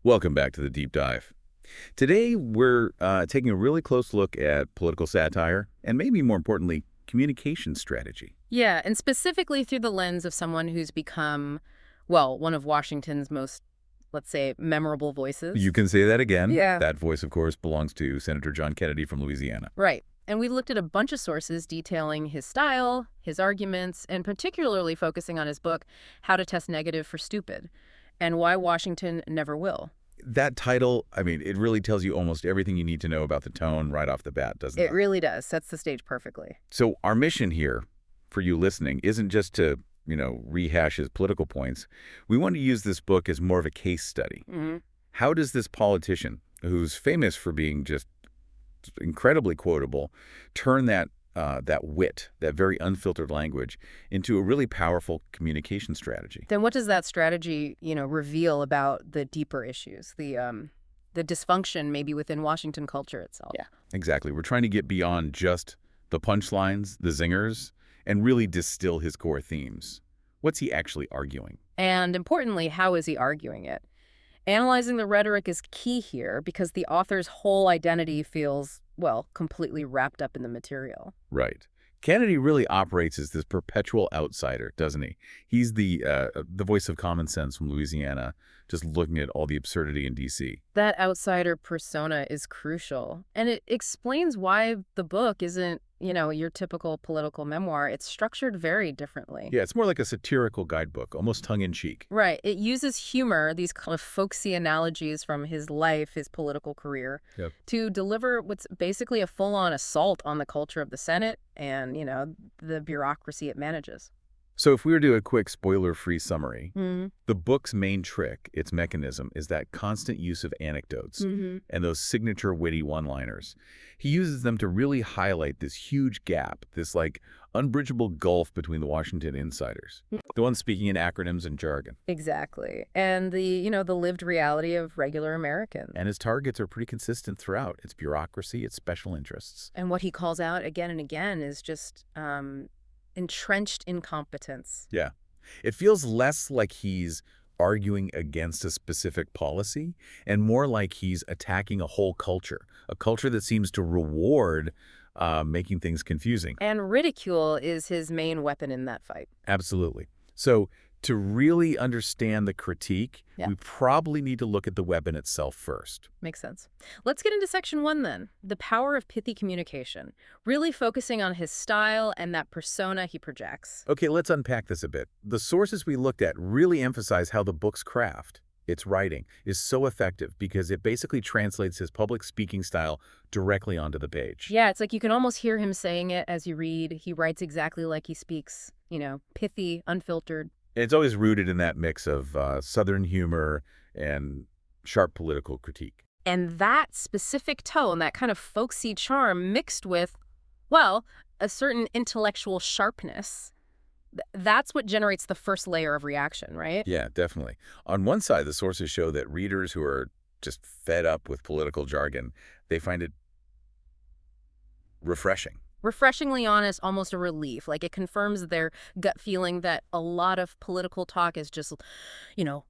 Welcome back to the Deep Dive. Today, we're taking a really close look at political satire and maybe more importantly, communication strategy. Yeah, and specifically through the lens of someone who's become, well, one of Washington's most, let's say, memorable voices. You can say that again. Yeah. That voice, of course, belongs to Senator John Kennedy from Louisiana. Right. And we looked at a bunch of sources detailing his style, his arguments, and particularly focusing on his book, How to Test Negative for Stupid, and Why Washington Never Will. That title, I mean, it really tells you almost everything you need to know about the tone right off the bat, doesn't it? It really does. Sets the stage perfectly. So our mission here, for you listening, isn't just to, rehash his political points. We want to use this book as more of a case study. Mm-hmm. How does this politician, who's famous for being just incredibly quotable, turn that wit, that very unfiltered language, into a really powerful communication strategy? Then what does that strategy, reveal about the deeper issues, the dysfunction maybe within Washington culture itself? Yeah, exactly. We're trying to get beyond just the punchlines, the zingers, and really distill his core themes. What's he actually arguing? And importantly, how is he arguing it? Analyzing the rhetoric is key here because the author's whole identity feels, well, completely wrapped up in the material. Right. Kennedy really operates as this perpetual outsider, doesn't he? He's the voice of common sense from Louisiana, just looking at all the absurdity in D.C. That outsider persona is crucial, and it explains why the book isn't, your typical political memoir. It's structured very differently. Yeah, it's more like a satirical guidebook, almost tongue-in-cheek. Right. It uses humor, these kind of folksy analogies from his life, his political career, Yep. to deliver what's basically a full-on assault on the culture of the Senate and, the bureaucracy it manages. So if we were to do a quick spoiler-free summary, Mm-hmm. the book's main trick, its mechanism, is that constant use of anecdotes Mm-hmm. and those signature witty one-liners. He uses them to really highlight this huge gap, this unbridgeable gulf between the Washington insiders, the ones speaking in acronyms and jargon. Exactly. And the lived reality of regular Americans. And his targets are pretty consistent throughout. It's bureaucracy, it's special interests. And what he calls out again and again is just entrenched incompetence. Yeah. It feels less like he's arguing against a specific policy and more like he's attacking a whole culture, a culture that seems to reward making things confusing. And ridicule is his main weapon in that fight. Absolutely. So to really understand the critique, Yeah. we probably need to look at the weapon itself first. Makes sense. Let's get into section 1 then. The power of pithy communication, really focusing on his style and that persona he projects. Okay, let's unpack this a bit. The sources we looked at really emphasize how the book's craft, its writing, is so effective because it basically translates his public speaking style directly onto the page. Yeah, it's like you can almost hear him saying it as you read. He writes exactly like he speaks, pithy, unfiltered. It's always rooted in that mix of Southern humor and sharp political critique. And that specific tone, that kind of folksy charm mixed with, well, a certain intellectual sharpness, that's what generates the first layer of reaction, right? Yeah, definitely. On one side, the sources show that readers who are just fed up with political jargon, they find it refreshing. Refreshingly honest, almost a relief. Like it confirms their gut feeling that a lot of political talk is just,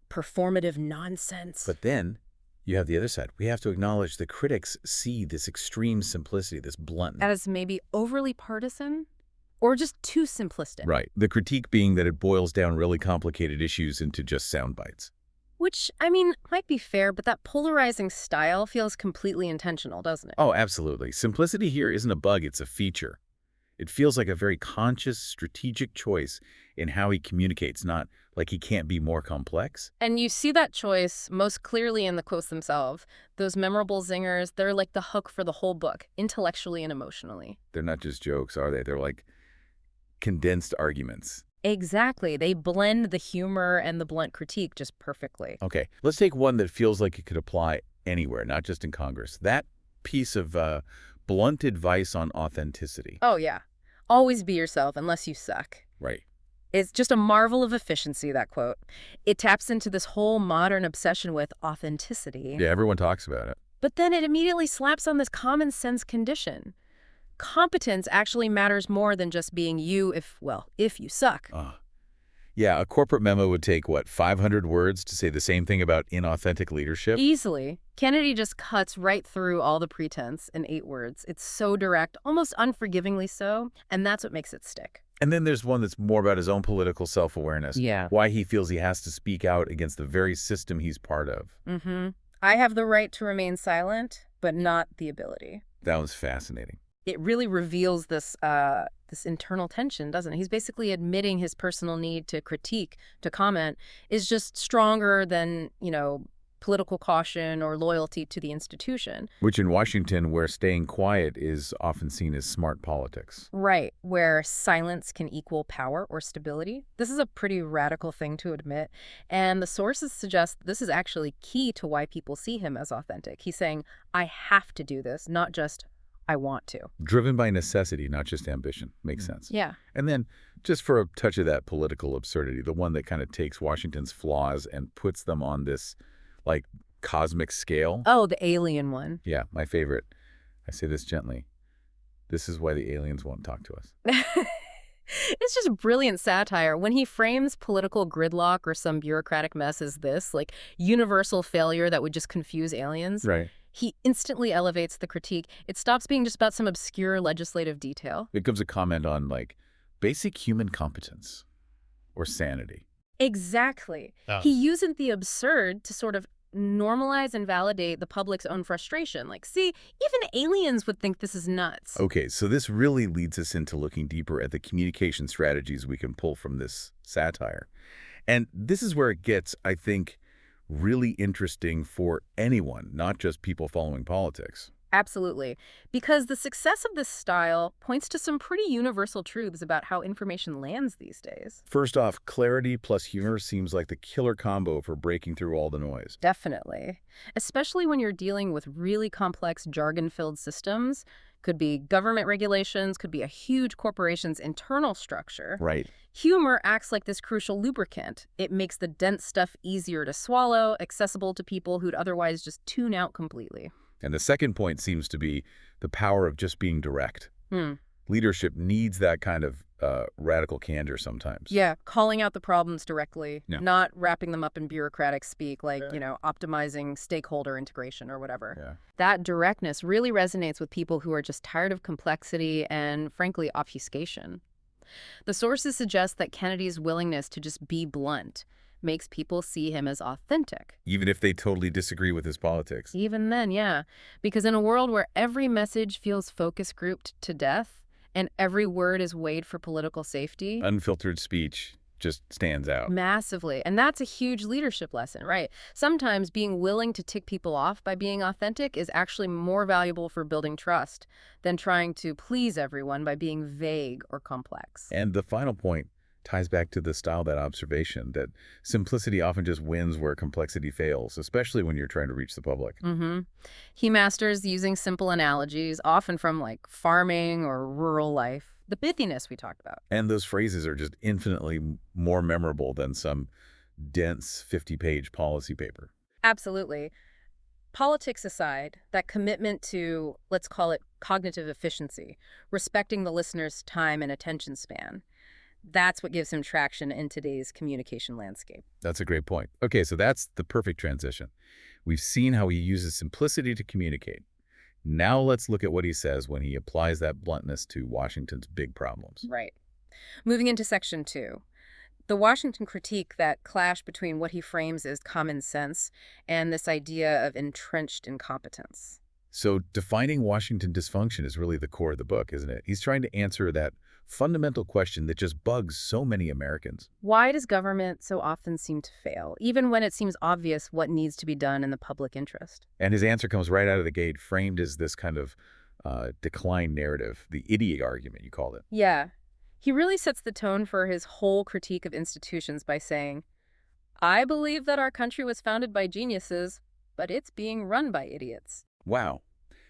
performative nonsense. But then you have the other side. We have to acknowledge the critics see this extreme simplicity, this bluntness. As maybe overly partisan or just too simplistic. Right. The critique being that it boils down really complicated issues into just sound bites. Which, might be fair, but that polarizing style feels completely intentional, doesn't it? Oh, absolutely. Simplicity here isn't a bug, it's a feature. It feels like a very conscious, strategic choice in how he communicates, not like he can't be more complex. And you see that choice most clearly in the quotes themselves. Those memorable zingers, they're like the hook for the whole book, intellectually and emotionally. They're not just jokes, are they? They're like condensed arguments. Exactly. They blend the humor and the blunt critique just perfectly. Okay, let's take one that feels like it could apply anywhere, not just in Congress. That piece of blunt advice on authenticity. Oh, yeah. Always be yourself unless you suck. Right. It's just a marvel of efficiency, that quote. It taps into this whole modern obsession with authenticity. Yeah, everyone talks about it. But then it immediately slaps on this common sense condition. Competence actually matters more than just being you if you suck. Yeah, a corporate memo would take, what, 500 words to say the same thing about inauthentic leadership? Easily. Kennedy just cuts right through all the pretense in 8 words. It's so direct, almost unforgivingly so, and that's what makes it stick. And then there's one that's more about his own political self-awareness, Yeah. why he feels he has to speak out against the very system he's part of. Mm-hmm. I have the right to remain silent, but not the ability. That was fascinating. It really reveals this internal tension, doesn't it? He's basically admitting his personal need to critique, to comment, is just stronger than, political caution or loyalty to the institution. Which in Washington, where staying quiet is often seen as smart politics. Right, where silence can equal power or stability. This is a pretty radical thing to admit, and the sources suggest this is actually key to why people see him as authentic. He's saying, I have to do this, not just I want to. Driven by necessity, not just ambition. Makes sense. Yeah. And then, just for a touch of that political absurdity, the one that kind of takes Washington's flaws and puts them on this, like, cosmic scale. Oh, the alien one. Yeah, my favorite. I say this gently. This is why the aliens won't talk to us. It's just brilliant satire. When he frames political gridlock or some bureaucratic mess as this, like universal failure that would just confuse aliens, Right. he instantly elevates the critique. It stops being just about some obscure legislative detail. It becomes a comment on, like, basic human competence or sanity. Exactly. Oh. He uses the absurd to sort of normalize and validate the public's own frustration. Like, see, even aliens would think this is nuts. Okay, so this really leads us into looking deeper at the communication strategies we can pull from this satire. And this is where it gets, I think, really interesting for anyone, not just people following politics. Absolutely. Because the success of this style points to some pretty universal truths about how information lands these days. First off, clarity plus humor seems like the killer combo for breaking through all the noise. Definitely. Especially when you're dealing with really complex jargon-filled systems. Could be government regulations, could be a huge corporation's internal structure. Right. Humor acts like this crucial lubricant. It makes the dense stuff easier to swallow, accessible to people who'd otherwise just tune out completely. And the second point seems to be the power of just being direct. Leadership needs that kind of radical candor sometimes. Yeah, calling out the problems directly, Yeah. not wrapping them up in bureaucratic speak like, optimizing stakeholder integration or whatever. Yeah. That directness really resonates with people who are just tired of complexity and, frankly, obfuscation. The sources suggest that Kennedy's willingness to just be blunt makes people see him as authentic. Even if they totally disagree with his politics. Even then, yeah. Because in a world where every message feels focus grouped to death and every word is weighed for political safety, Unfiltered speech just stands out. massively. And that's a huge leadership lesson, right? Sometimes being willing to tick people off by being authentic is actually more valuable for building trust than trying to please everyone by being vague or complex. And the final point ties back to the style, that observation, that simplicity often just wins where complexity fails, especially when you're trying to reach the public. He masters using simple analogies, often from like farming or rural life. The pithiness we talked about. And those phrases are just infinitely more memorable than some dense 50-page policy paper. Absolutely. Politics aside, that commitment to, let's call it cognitive efficiency, respecting the listener's time and attention span, that's what gives him traction in today's communication landscape. That's a great point. Okay, so that's the perfect transition. We've seen how he uses simplicity to communicate. Now let's look at what he says when he applies that bluntness to Washington's big problems. Right. Moving into section 2. The Washington critique, that clash between what he frames as common sense and this idea of entrenched incompetence. So defining Washington dysfunction is really the core of the book, isn't it? He's trying to answer that fundamental question that just bugs so many Americans. Why does government so often seem to fail, even when it seems obvious what needs to be done in the public interest? And his answer comes right out of the gate, framed as this kind of decline narrative, the idiot argument, you called it. Yeah. He really sets the tone for his whole critique of institutions by saying, I believe that our country was founded by geniuses, but it's being run by idiots. Wow.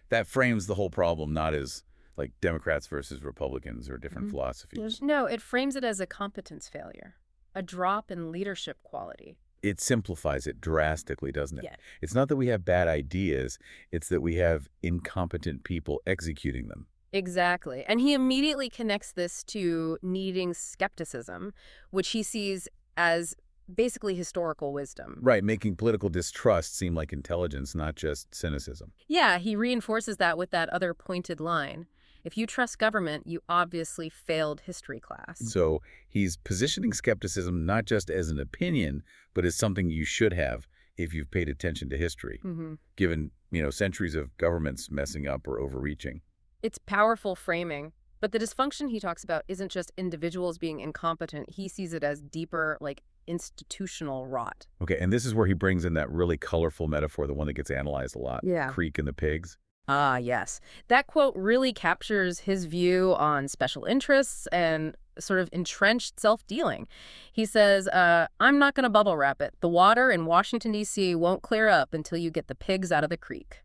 That frames the whole problem not as like Democrats versus Republicans or different philosophies. No, it frames it as a competence failure, a drop in leadership quality. It simplifies it drastically, doesn't it? Yeah. It's not that we have bad ideas, it's that we have incompetent people executing them. Exactly. And he immediately connects this to needing skepticism, which he sees as basically historical wisdom. Right, making political distrust seem like intelligence, not just cynicism. Yeah, he reinforces that with that other pointed line. If you trust government, you obviously failed history class. So he's positioning skepticism not just as an opinion, but as something you should have if you've paid attention to history, Hmm. given, centuries of governments messing up or overreaching. It's powerful framing, but the dysfunction he talks about isn't just individuals being incompetent. He sees it as deeper, like institutional rot. Okay, and this is where he brings in that really colorful metaphor, the one that gets analyzed a lot, the Yeah. creek and the pigs. Ah, yes. That quote really captures his view on special interests and sort of entrenched self-dealing. He says, I'm not going to bubble wrap it. The water in Washington, D.C. won't clear up until you get the pigs out of the creek.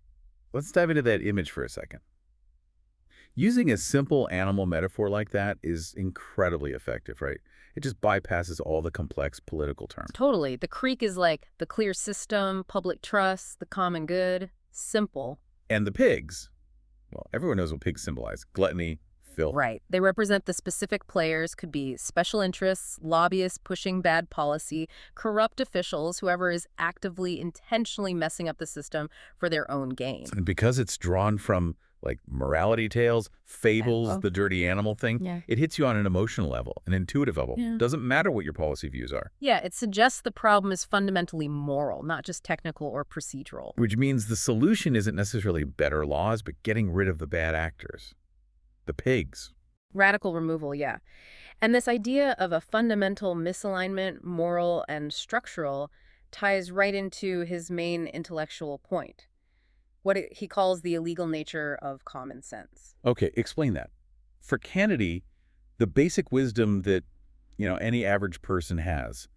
Let's dive into that image for a second. Using a simple animal metaphor like that is incredibly effective, right? It just bypasses all the complex political terms. Totally. The creek is like the clear system, public trust, the common good. Simple. And the pigs, well, everyone knows what pigs symbolize. Gluttony, filth. Right. They represent the specific players, could be special interests, lobbyists pushing bad policy, corrupt officials, whoever is actively, intentionally messing up the system for their own gain. And because it's drawn from, like, morality tales, fables, Oh. the dirty animal thing, Yeah. it hits you on an emotional level, an intuitive level. Yeah. Doesn't matter what your policy views are. Yeah, it suggests the problem is fundamentally moral, not just technical or procedural. Which means the solution isn't necessarily better laws, but getting rid of the bad actors. The pigs. Radical removal, yeah. And this idea of a fundamental misalignment, moral and structural, ties right into his main intellectual point, he calls the illegal nature of common sense. Okay, explain that. For Kennedy, the basic wisdom that, any average person has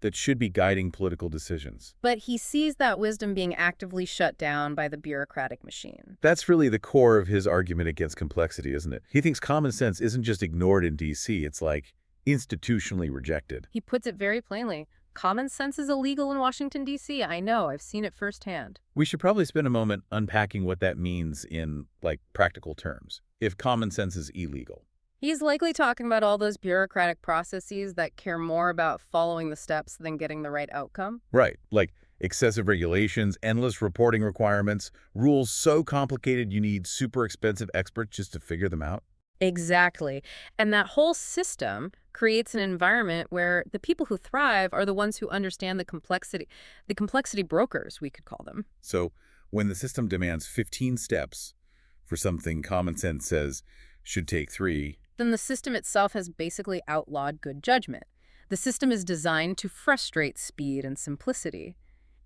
that should be guiding political decisions. But he sees that wisdom being actively shut down by the bureaucratic machine. That's really the core of his argument against complexity, isn't it? He thinks common sense isn't just ignored in D.C., it's like institutionally rejected. He puts it very plainly. Common sense is illegal in Washington, D.C. I know, I've seen it firsthand. We should probably spend a moment unpacking what that means in, like, practical terms, if common sense is illegal. He's likely talking about all those bureaucratic processes that care more about following the steps than getting the right outcome. Right, like excessive regulations, endless reporting requirements, rules so complicated you need super expensive experts just to figure them out. Exactly. And that whole system creates an environment where the people who thrive are the ones who understand the complexity brokers, we could call them. So when the system demands 15 steps for something common sense says should take 3, Then the system itself has basically outlawed good judgment. The system is designed to frustrate speed and simplicity.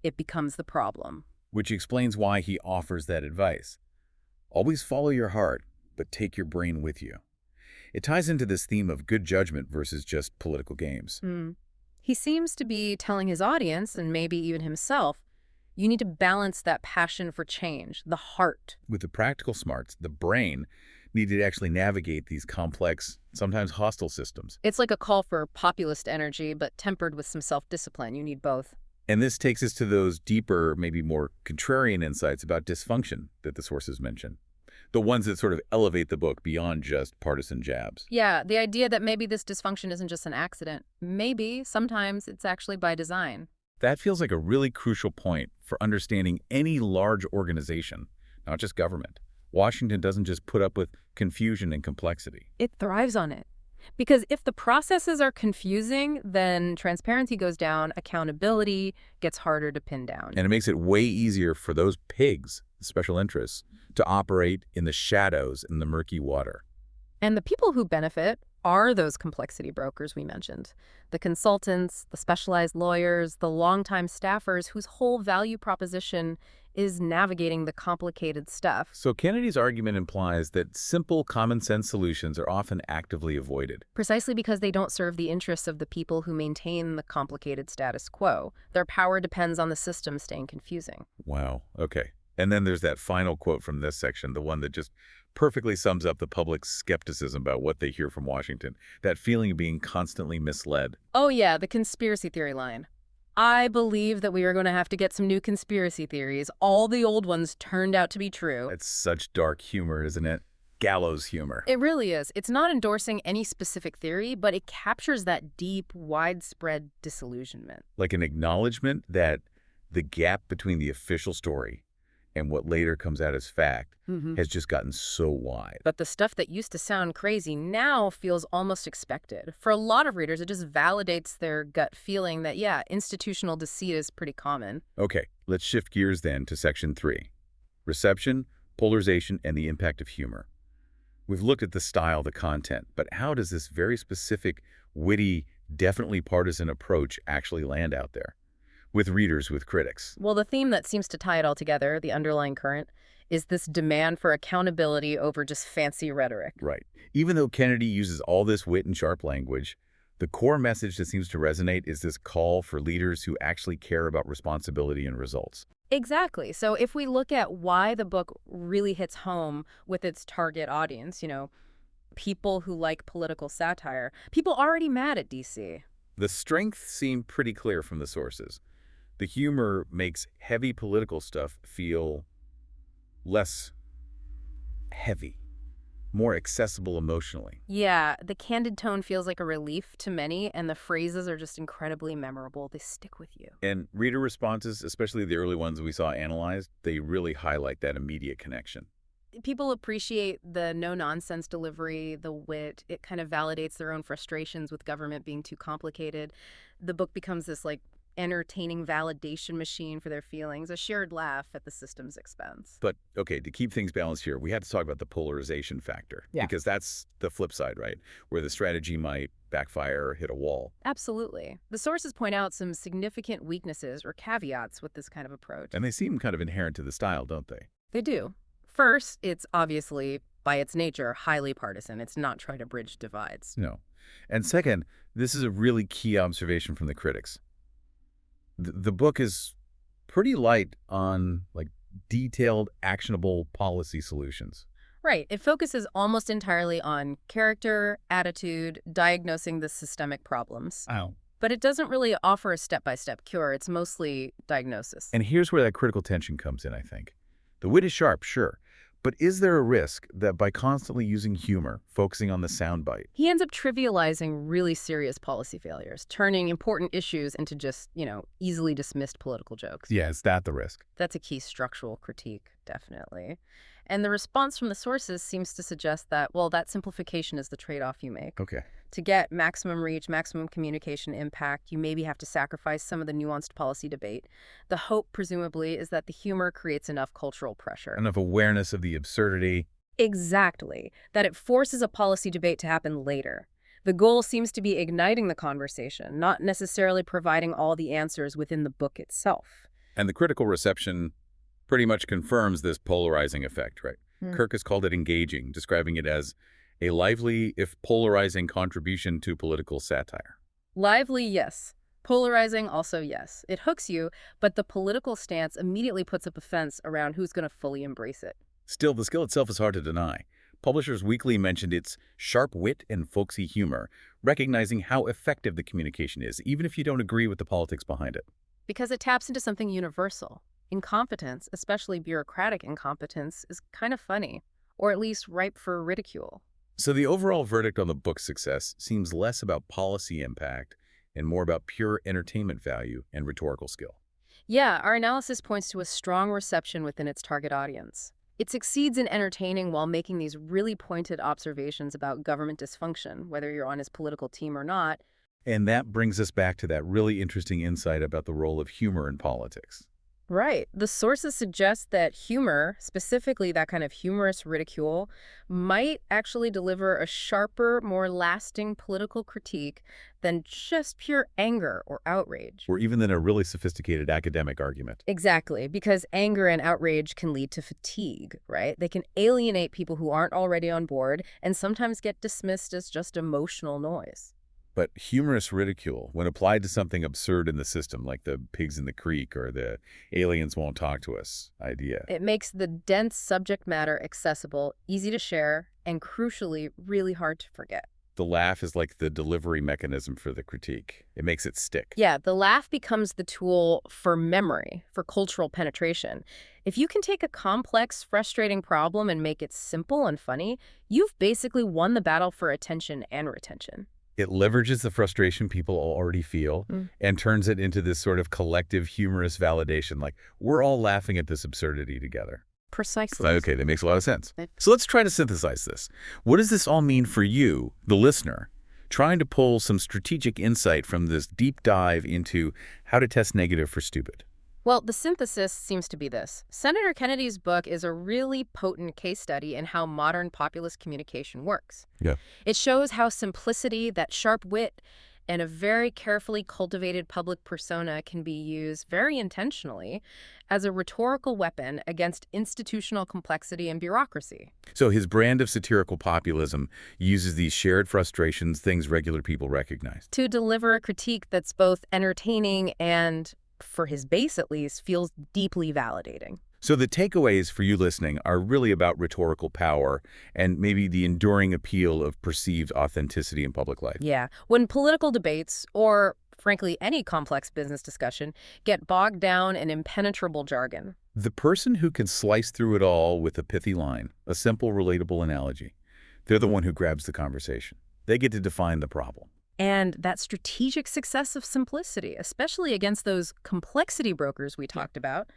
It becomes the problem. which explains why he offers that advice. Always follow your heart, but take your brain with you. It ties into this theme of good judgment versus just political games. He seems to be telling his audience, and maybe even himself, you need to balance that passion for change, the heart. With the practical smarts, the brain needed to actually navigate these complex, sometimes hostile systems. It's like a call for populist energy, but tempered with some self-discipline. You need both. And this takes us to those deeper, maybe more contrarian insights about dysfunction that the sources mention. The ones that sort of elevate the book beyond just partisan jabs. Yeah, the idea that maybe this dysfunction isn't just an accident. Maybe, sometimes, it's actually by design. That feels like a really crucial point for understanding any large organization, not just government. Washington doesn't just put up with confusion and complexity. It thrives on it. Because if the processes are confusing, then transparency goes down, accountability gets harder to pin down. And it makes it way easier for those pigs, the special interests, to operate in the shadows in the murky water. And the people who benefit are those complexity brokers we mentioned. The consultants, the specialized lawyers, the longtime staffers whose whole value proposition is navigating the complicated stuff. So Kennedy's argument implies that simple, common-sense solutions are often actively avoided. Precisely because they don't serve the interests of the people who maintain the complicated status quo. Their power depends on the system staying confusing. Wow, okay. And then there's that final quote from this section, the one that just perfectly sums up the public's skepticism about what they hear from Washington, that feeling of being constantly misled. Oh yeah, the conspiracy theory line. I believe that we are going to have to get some new conspiracy theories. All the old ones turned out to be true. It's such dark humor, isn't it? gallows humor. It really is. It's not endorsing any specific theory, but it captures that deep, widespread disillusionment. Like an acknowledgement that the gap between the official story and what later comes out as fact has just gotten so wide. But the stuff that used to sound crazy now feels almost expected. For a lot of readers, it just validates their gut feeling that, yeah, institutional deceit is pretty common. Okay, let's shift gears then to section 3. Reception, polarization, and the impact of humor. We've looked at the style, the content, but how does this very specific, witty, definitely partisan approach actually land out there? With readers, with critics. Well, the theme that seems to tie it all together, the underlying current, is this demand for accountability over just fancy rhetoric. Right. Even though Kennedy uses all this wit and sharp language, the core message that seems to resonate is this call for leaders who actually care about responsibility and results. Exactly. So if we look at why the book really hits home with its target audience, people who like political satire, people already mad at DC. The strengths seem pretty clear from the sources. The humor makes heavy political stuff feel less heavy, more accessible emotionally. Yeah, the candid tone feels like a relief to many, and the phrases are just incredibly memorable. They stick with you. And reader responses, especially the early ones we saw analyzed, they really highlight that immediate connection. People appreciate the no-nonsense delivery, the wit. It kind of validates their own frustrations with government being too complicated. The book becomes this, entertaining validation machine for their feelings, a shared laugh at the system's expense. But, okay, to keep things balanced here, we have to talk about the polarization factor. Yeah. Because that's the flip side, right? Where the strategy might backfire or hit a wall. Absolutely. The sources point out some significant weaknesses or caveats with this kind of approach. And they seem kind of inherent to the style, don't they? They do. First, it's obviously, by its nature, highly partisan. It's not trying to bridge divides. No. And second, this is a really key observation from the critics. The book is pretty light on, detailed, actionable policy solutions. Right. It focuses almost entirely on character, attitude, diagnosing the systemic problems. Oh. But it doesn't really offer a step-by-step cure. It's mostly diagnosis. And here's where that critical tension comes in, I think. The wit is sharp, sure. But is there a risk that by constantly using humor, focusing on the soundbite, He ends up trivializing really serious policy failures, turning important issues into just, easily dismissed political jokes. yeah, is that the risk? That's a key structural critique, definitely. And the response from the sources seems to suggest that, well, that simplification is the trade-off you make. Okay. To get maximum reach, maximum communication impact, you maybe have to sacrifice some of the nuanced policy debate. The hope, presumably, is that the humor creates enough cultural pressure. Enough awareness of the absurdity. Exactly. That it forces a policy debate to happen later. The goal seems to be igniting the conversation, not necessarily providing all the answers within the book itself. And the critical reception pretty much confirms this polarizing effect, right? Kirk has called it engaging, describing it as a lively, if polarizing, contribution to political satire. Lively, yes. Polarizing, also yes. It hooks you, but the political stance immediately puts up a fence around who's going to fully embrace it. Still, the skill itself is hard to deny. Publishers Weekly mentioned its sharp wit and folksy humor, recognizing how effective the communication is, even if you don't agree with the politics behind it. Because it taps into something universal. Incompetence, especially bureaucratic incompetence, is kind of funny, or at least ripe for ridicule. So the overall verdict on the book's success seems less about policy impact and more about pure entertainment value and rhetorical skill. Yeah, our analysis points to a strong reception within its target audience. It succeeds in entertaining while making these really pointed observations about government dysfunction, whether you're on his political team or not. And that brings us back to that really interesting insight about the role of humor in politics. Right. The sources suggest that humor, specifically that kind of humorous ridicule, might actually deliver a sharper, more lasting political critique than just pure anger or outrage. Or even than a really sophisticated academic argument. Exactly, because anger and outrage can lead to fatigue, right? They can alienate people who aren't already on board and sometimes get dismissed as just emotional noise. But humorous ridicule, when applied to something absurd in the system, like the pigs in the creek or the aliens won't talk to us idea. It makes the dense subject matter accessible, easy to share, and crucially, really hard to forget. The laugh is like the delivery mechanism for the critique. It makes it stick. Yeah, the laugh becomes the tool for memory, for cultural penetration. If you can take a complex, frustrating problem and make it simple and funny, you've basically won the battle for attention and retention. It leverages the frustration people already feel Mm. and turns it into this sort of collective humorous validation, like we're all laughing at this absurdity together. Precisely. Okay, that makes a lot of sense. It- So let's try to synthesize this. What does this all mean for you, the listener, trying to pull some strategic insight from this deep dive into how to test negative for stupid? Well, the synthesis seems to be this. Senator Kennedy's book is a really potent case study in how modern populist communication works. Yeah. It shows how simplicity, that sharp wit, and a very carefully cultivated public persona can be used very intentionally as a rhetorical weapon against institutional complexity and bureaucracy. So his brand of satirical populism uses these shared frustrations, things regular people recognize. To deliver a critique that's both entertaining and, for his base at least, feels deeply validating. So the takeaways for you listening are really about rhetorical power and maybe the enduring appeal of perceived authenticity in public life. Yeah. When political debates, or frankly any complex business discussion, get bogged down in impenetrable jargon. The person who can slice through it all with a pithy line, a simple, relatable analogy, they're the one who grabs the conversation. They get to define the problem. And that strategic success of simplicity, especially against those complexity brokers we talked about,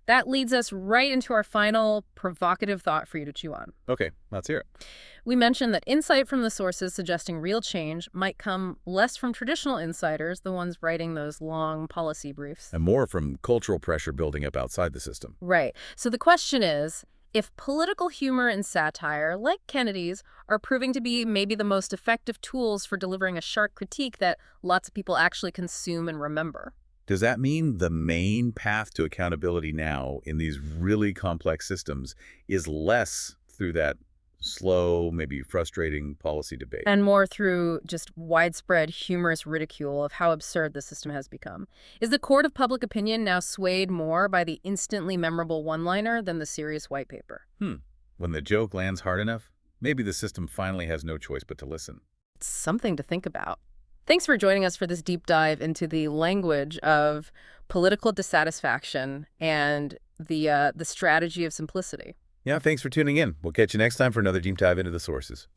that leads us right into our final provocative thought for you to chew on. Okay, let's hear it. We mentioned that insight from the sources suggesting real change might come less from traditional insiders, the ones writing those long policy briefs. And more from cultural pressure building up outside the system. Right. So the question is, if political humor and satire, like Kennedy's, are proving to be maybe the most effective tools for delivering a sharp critique that lots of people actually consume and remember. Does that mean the main path to accountability now in these really complex systems is less through that slow, maybe frustrating policy debate? And more through just widespread humorous ridicule of how absurd the system has become. Is the court of public opinion now swayed more by the instantly memorable one-liner than the serious white paper? When the joke lands hard enough, maybe the system finally has no choice but to listen. It's something to think about. Thanks for joining us for this deep dive into the language of political dissatisfaction and the strategy of simplicity. Yeah, thanks for tuning in. We'll catch you next time for another deep dive into the sources.